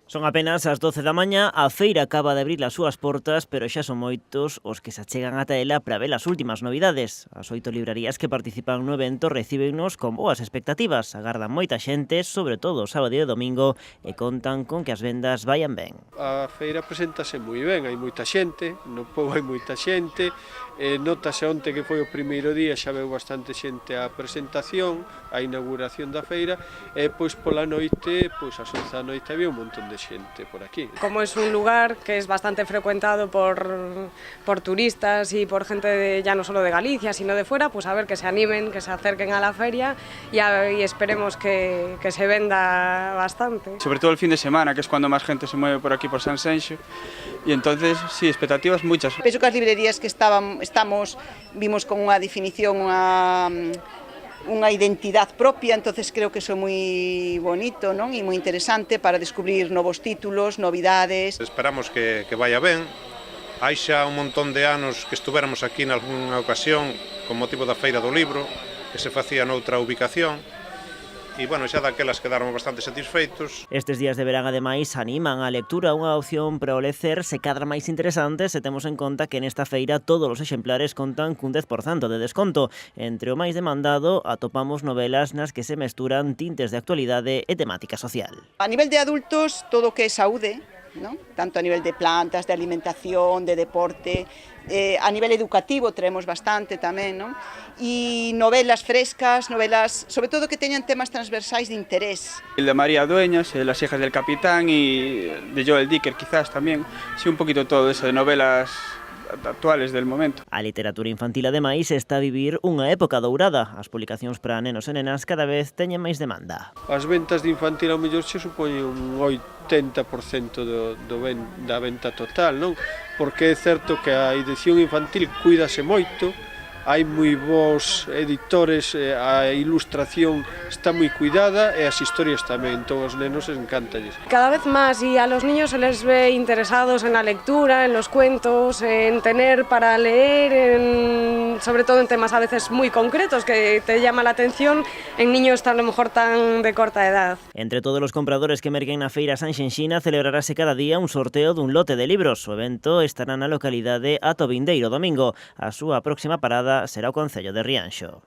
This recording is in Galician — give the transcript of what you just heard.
Son apenas as 12 da mañá, a feira acaba de abrir as súas portas, pero xa son moitos os que se achegan ata ela para ver as últimas novidades. As 8 librarías que participan no evento recíbennos con boas expectativas, agardan moita xente, sobre todo o sábado e o domingo, e contan con que as vendas vayan ben. A feira preséntase moi ben, hai moita xente, no pobo hai moita xente, notase onte que foi o primeiro día, xa veu bastante xente á presentación, á inauguración da feira, e pois pola noite, pois ás 11 da noite había un montón de xente por aquí. Como es un lugar que es bastante frecuentado por turistas y por gente ya no solo de Galicia, sino de fuera, pues a ver que se animen, que se acerquen a la feria y esperemos que se venda bastante. Sobre todo el fin de semana, que es cuando más gente se mueve por aquí, por San Senxo, y entonces, sí, expectativas muchas. Penso que as librerías que vimos con unha definición, unha identidade propia, entonces creo que iso é moi bonito, non? E moi interesante para descubrir novos títulos, novidades. Esperamos que vaya ben. Hai xa un montón de anos que estuvéramos aquí nalgúna ocasión con motivo da Feira do Libro, que se facía noutra ubicación. E, bueno, xa daquelas quedaron bastante satisfeitos. Estes días de verán, ademais, animan a lectura, unha opción para o lecer se cadra máis interesante se temos en conta que nesta feira todos os exemplares contan cun 10% de desconto. Entre o máis demandado atopamos novelas nas que se mesturan tintes de actualidade e temática social. A nivel de adultos, todo o que é saúde, ¿no? Tanto a nivel de plantas, de alimentación, de deporte, a nivel educativo traemos bastante tamén, ¿no? E novelas frescas, novelas, sobre todo que teñan temas transversais de interés. El de María Dueñas, Las hijas del capitán y de Joel Dicker quizás tamén, sí, un poquito todo eso de novelas actuales del momento. A literatura infantil, ademais, está a vivir unha época dourada. As publicacións para nenos e nenas cada vez teñen máis demanda. As ventas de infantil ao mellor se supoñen un 80% da venta total, non? Porque é certo que a edición infantil cuídase moito, hai moi bons editores, a ilustración está moi cuidada e as historias tamén, todos os nenos encantalles. Cada vez más, y a los niños se les ve interesados en la lectura, en los cuentos, en tener para leer, sobre todo en temas a veces muy concretos que te llama la atención, en niños a lo mejor tan de corta edad. Entre todos os compradores que merguen na feira sanxenxina celebrarase cada día un sorteo dun lote de libros. O evento estará na localidade ata o vindeiro domingo. A súa próxima parada será o concello de Rianxo.